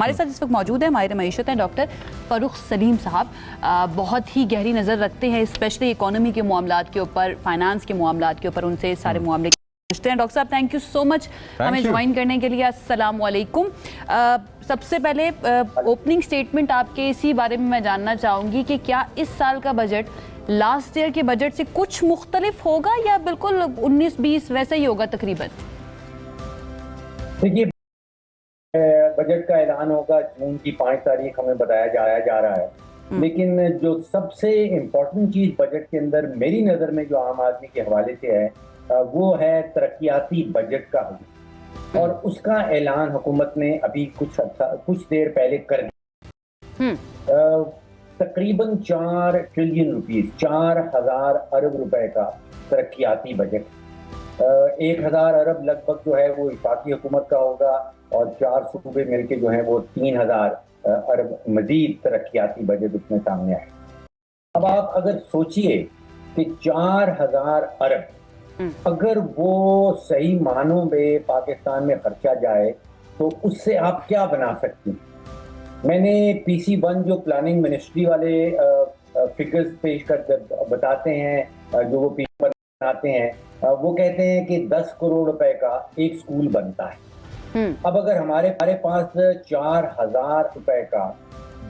हमारे साथ इस वक्त मौजूद है माहिर मईशत हैं डॉक्टर फ़ारूक सलीम साहब। बहुत ही गहरी नज़र रखते हैं स्पेशली इकोनॉमी के मामलात के ऊपर, फाइनेंस के मामलात के ऊपर, उनसे सारे मामले पूछते हैं। डॉक्टर साहब थैंक यू सो मच हमें ज्वाइन करने के लिए। अस्सलाम वालेकुम। सबसे पहले ओपनिंग स्टेटमेंट आपके इसी बारे में मैं जानना चाहूँगी कि क्या इस साल का बजट लास्ट ईयर के बजट से कुछ मुख्तलिफ होगा या बिल्कुल 19-20 वैसे ही होगा तकरीबन? देखिए, बजट का ऐलान होगा जून की 5 तारीख हमें बताया जा रहा है, लेकिन जो सबसे इम्पोर्टेंट चीज बजट के अंदर मेरी नजर में जो आम आदमी के हवाले से है वो है तरक्याती बजट का हुआ, और उसका ऐलान हुकूमत ने अभी कुछ देर पहले कर दिया। तकरीबन 4 ट्रिलियन रुपीस, 4000 अरब रुपए का तरक्याती बजट। 1000 अरब लगभग जो है वो वफाकी हुकूमत का होगा, और 4 सूबे मिलके जो है वो 3000 अरब मजीद तरक्याती बजट उसमें सामने आए। अब आप अगर सोचिए कि 4000 अरब अगर वो सही मानों में पाकिस्तान में खर्चा जाए तो उससे आप क्या बना सकते हैं। मैंने PC1 जो प्लानिंग मिनिस्ट्री वाले फिगर्स पेश कर बताते हैं, जो वो बनाते हैं, वो कहते हैं कि 10 करोड़ रुपए का एक स्कूल बनता है। अब अगर हमारे पास 4000 रुपए का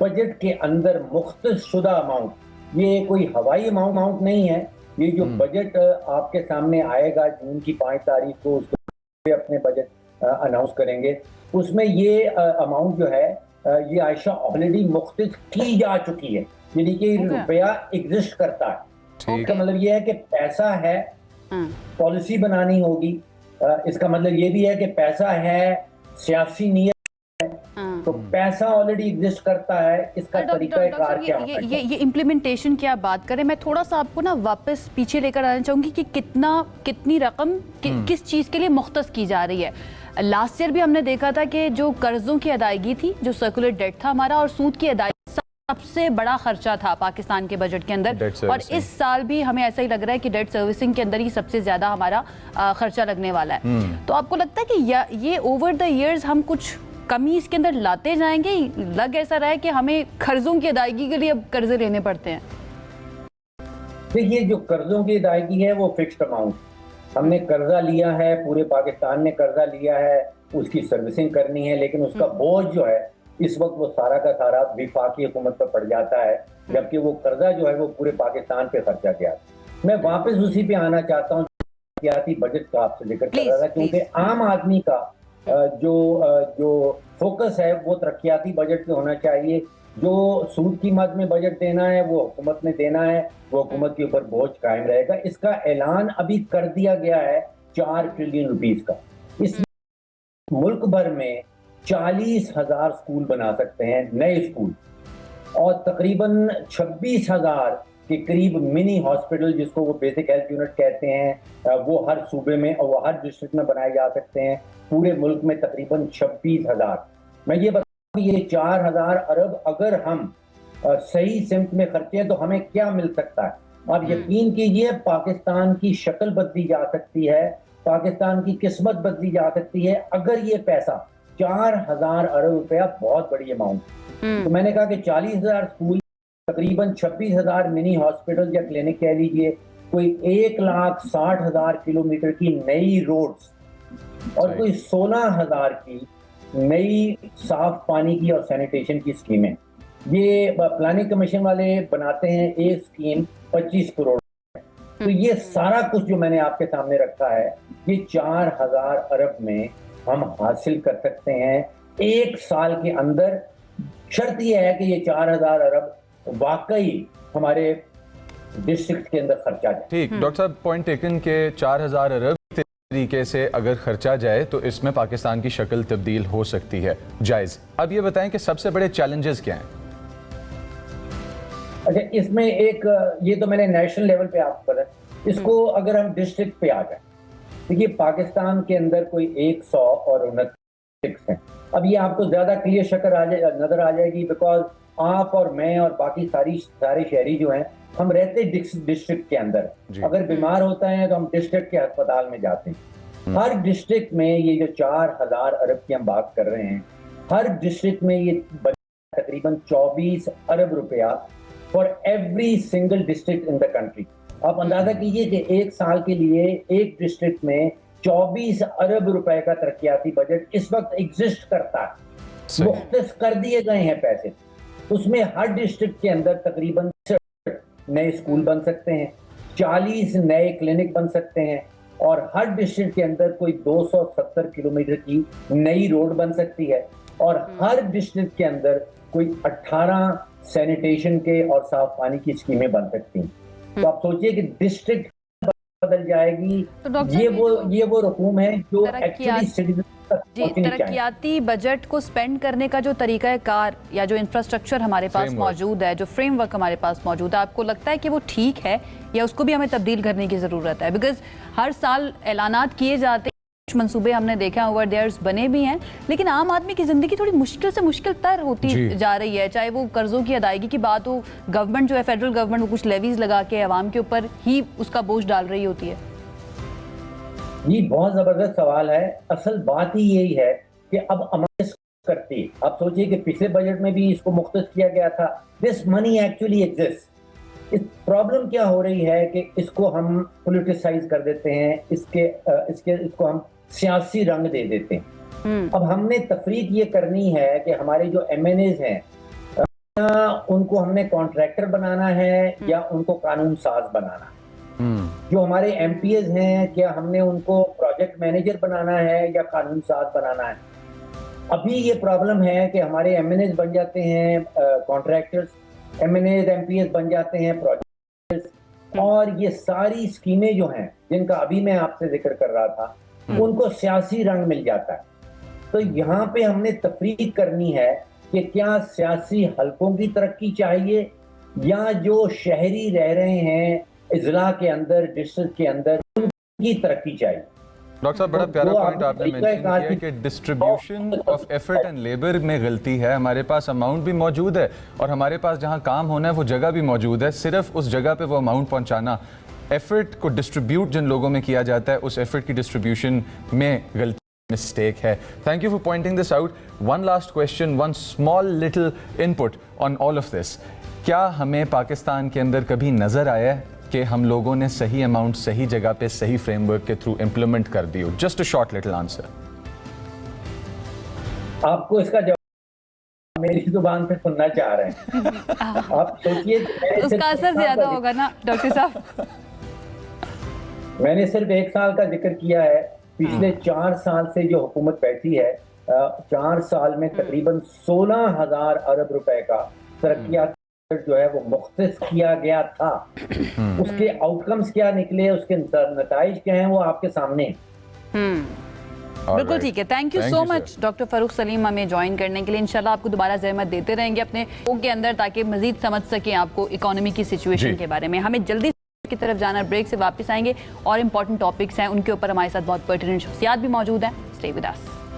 बजट के अंदर मुख्तस शुदा अमाउंट, ये कोई हवाई अमाउंट नहीं है, ये जो बजट आपके सामने आएगा जून की 5 तारीख को, उसको अपने बजट अनाउंस करेंगे, उसमें ये अमाउंट जो है ये आयशा ऑलरेडी मुख्तस की जा चुकी है, यानी कि रुपया एग्जिस्ट करता है। इसका मतलब ये है कि पैसा है, पॉलिसी बनानी होगी। इसका मतलब ये भी है कि पैसा है, सियासी नीयत है, तो पैसा ऑलरेडी एग्जिस्ट करता है। इसका तरीकाकार क्या होगा? ये इम्प्लीमेंटेशन की आप बात करें, मैं थोड़ा सा आपको ना वापस पीछे लेकर आना चाहूंगी कि कितनी रकम किस चीज के लिए मुख्तस की जा रही है। लास्ट ईयर भी हमने देखा था कि जो कर्जों की अदायगी थी, जो सर्कुलर डेट था हमारा, और सूद की अदायगी सबसे बड़ा खर्चा था पाकिस्तान के बजट के अंदर, और इस साल भी हमें ऐसा ही लग रहा है कि डेट सर्विसिंग के अंदर ही सबसे ज्यादा हमारा खर्चा लगने वाला है। तो आपको लगता है कि ये ओवर द इयर्स हम कुछ कमी इसके अंदर लाते जाएंगे? लग ऐसा रहा है कि हमें कर्जों की अदायगी के लिए अब कर्जे लेने पड़ते हैं। देखिए, जो कर्जों की अदायगी है वो फिक्स्ड अमाउंट, हमने कर्जा लिया है, पूरे पाकिस्तान ने कर्जा लिया है, उसकी सर्विसिंग करनी है, लेकिन उसका बोझ जो है इस वक्त वो सारा का सारा वफाकी हुकूमत पर पड़ जाता है, जबकि वो कर्जा जो है वो पूरे पाकिस्तान पे खर्चा गया। मैं वापस उसी पे आना चाहता हूँ, तरक्याती बजट का आपसे जिक्र कर रहा था, क्योंकि आम आदमी का जो फोकस है वो तरक्याती बजट पे होना चाहिए। जो सूद की मद में बजट देना है वो हुकूमत ने देना है, वो हुकूमत के ऊपर बोझ कायम रहेगा। इसका ऐलान अभी कर दिया गया है 4 ट्रिलियन रुपीस का। इस मुल्क भर में 40,000 स्कूल बना सकते हैं, नए स्कूल, और तकरीबन 26,000 के करीब मिनी हॉस्पिटल, जिसको वो बेसिक हेल्थ यूनिट कहते हैं, वो हर सूबे में और वो हर डिस्ट्रिक्ट में बनाए जा सकते हैं। पूरे मुल्क में तकरीबन 26,000। मैं ये बता कि ये 4000 अरब अगर हम सही सिमत में खर्चे तो हमें क्या मिल सकता है। आप यकीन कीजिए, पाकिस्तान की शक्ल बदली जा सकती है, पाकिस्तान की किस्मत बदली जा सकती है अगर ये पैसा 4000 अरब रुपया, बहुत बड़ी अमाउंट। तो मैंने कहा कि 40,000 स्कूल, तकरीबन 26,000 मिनी हॉस्पिटल या क्लिनिक कह लीजिए, कोई 1,60,000 किलोमीटर की नई रोड्स, और कोई 16,000 की नई साफ पानी की और सैनिटेशन की स्कीमें। ये प्लानिंग कमीशन वाले बनाते हैं एक स्कीम 25 करोड़। तो ये सारा कुछ जो मैंने आपके सामने रखा है, ये 4000 अरब में हम हासिल कर सकते हैं एक साल के अंदर। शर्त यह है कि ये 4000 अरब वाकई हमारे डिस्ट्रिक्ट के अंदर खर्चा जाए। ठीक, डॉक्टर साहब, पॉइंट टेकन के 4000 अरब तरीके से अगर खर्चा जाए तो इसमें पाकिस्तान की शक्ल तब्दील हो सकती है, जायज। अब ये बताएं कि सबसे बड़े चैलेंजेस क्या हैं? अच्छा, इसमें एक, ये तो मैंने नेशनल लेवल पे आपको बताया, इसको अगर हम डिस्ट्रिक्ट पे आ जाए, देखिए पाकिस्तान के अंदर कोई 129 डिस्ट्रिक्ट हैं। अब ये आपको ज्यादा क्लियर शक्ल नजर आ जाएगी, बिकॉज आप और मैं और बाकी सारे शहरी जो हैं, हम रहते डिस्ट्रिक्ट के अंदर। अगर बीमार होता है तो हम डिस्ट्रिक्ट के अस्पताल में जाते हैं। हर डिस्ट्रिक्ट में ये जो 4000 अरब की हम बात कर रहे हैं, हर डिस्ट्रिक्ट में ये तकरीबन 24 अरब रुपया for every single district in the country. आप अंदाजा कीजिए कि एक साल के लिए एक डिस्ट्रिक्ट में 24 अरब रुपए का तरक्याती बजट इस वक्त एग्जिस्ट करता है। मुख्तस कर दिए गए हैं पैसे, उसमें हर डिस्ट्रिक्ट के अंदर तकरीबन नए स्कूल बन सकते हैं, 40 नए क्लिनिक बन सकते हैं, और हर डिस्ट्रिक्ट के अंदर कोई 270 किलोमीटर की नई रोड बन सकती है, और हर डिस्ट्रिक्ट के अंदर कोई 18 सैनिटेशन के और साफ पानी की स्कीमें बन सकती हैं। तो आप सोचिए कि डिस्ट्रिक्ट बदल जाएगी। तो ये वो रकूम है जो एक्चुअली सिटीजन तक जी, पहुंचनी चाहिए। तरक्याती बजट को स्पेंड करने का जो तरीका कार या जो इंफ्रास्ट्रक्चर हमारे पास मौजूद है, जो फ्रेमवर्क हमारे पास मौजूद है, आपको लगता है कि वो ठीक है या उसको भी हमें तब्दील करने की जरूरत है? बिकॉज हर साल ऐलानात किए जाते हैं, कुछ मंसूबे हमने देखा ओवर देयर्स बने भी हैं, लेकिन आम आदमी की जिंदगी थोड़ी मुश्किल से मुश्किल तर होती जा रही है। चाहे वो कर्जों की अदायगी की बात हो, गवर्नमेंट जो है फेडरल गवर्नमेंट वो कुछ लेवीज लगा के अवाम के ऊपर ही उसका बोझ डाल रही होती है। ये बहुत जबरदस्त सवाल है। असल बात ही यही है कि अब अमाउंट करती है। आप सोचिए कि पिछले बजट में भी इसको मुख्तस किया गया था। This money actually exist. इस प्रॉब्लम क्या हो रही है कि इसको हम पॉलिटिसाइज कर देते हैं, इसको हम सियासी रंग दे देते हैं। अब हमने तफरीक ये करनी है कि हमारे जो MNAs हैं उनको हमने कॉन्ट्रैक्टर बनाना है या उनको कानून साज बनाना है। जो हमारे MPs हैं, क्या हमने उनको प्रोजेक्ट मैनेजर बनाना है या कानून साज बनाना है? अभी ये प्रॉब्लम है कि हमारे MNAs बन जाते हैं कॉन्ट्रैक्टर्स, MNAs MPs बन जाते हैं प्रोजेक्टर्स, और ये सारी स्कीमें जो हैं जिनका अभी मैं आपसे जिक्र कर रहा था उनको सियासी रंग मिल जाता है। तो यहाँ पे हमने तफरीक करनी है कि क्या सियासी हलकों की तरक्की चाहिए या जो शहरी रह रहे हैं इजला के अंदर, डिस्ट्रिक्ट के अंदर, उनकी तरक्की चाहिए। डॉक्टर साहब, बड़ा प्यारा पॉइंट आपने मेंशन किया कि distribution of effort and labour में गलती है। हमारे पास अमाउंट भी मौजूद है और हमारे पास जहां काम होना है वो जगह भी मौजूद है, सिर्फ उस जगह पे वो अमाउंट पहुंचाना, एफर्ट को डिस्ट्रीब्यूट जिन लोगों में किया जाता है उस एफर्ट की डिस्ट्रीब्यूशन में गलती, मिस्टेक है। Thank you for pointing this out. One last question, one small little input on all of this. क्या हमें पाकिस्तान के अंदर कभी नजर आया है कि हम लोगों ने सही अमाउंट सही जगह पे सही फ्रेमवर्क के थ्रू इंप्लीमेंट कर दी हो? Just a short little answer. आपको इसका जवाब मेरी जुबान पे सुनना चाह रहे हैं। आप सोचिए उसका असर ज्यादा होगा ना डॉक्टर साहब। मैंने सिर्फ 1 साल का जिक्र किया है। पिछले 4 साल से जो हुकूमत बैठी है, 4 साल में तकरीबन 16,000 अरब रुपए का तरक्याती जो है वो मुख्तस किया गया था। उसके आउटकम्स क्या निकले, उसके नताइज क्या हैं, वो आपके सामने। बिल्कुल ठीक है। Thank you so much doctor Farrukh Salim हमें ज्वाइन करने के लिए। इंशाल्लाह आपको दोबारा ज़हमत देते रहेंगे अपने शो के अंदर ताकि मजीद समझ सकें आपको इकोनॉमी की सिचुएशन के बारे में। हमें जल्दी की तरफ जाना, ब्रेक से वापस आएंगे और इंपॉर्टेंट टॉपिक्स हैं उनके ऊपर हमारे साथ बहुत पर्टिनेंट शख्सियात भी मौजूद हैं। Stay with us.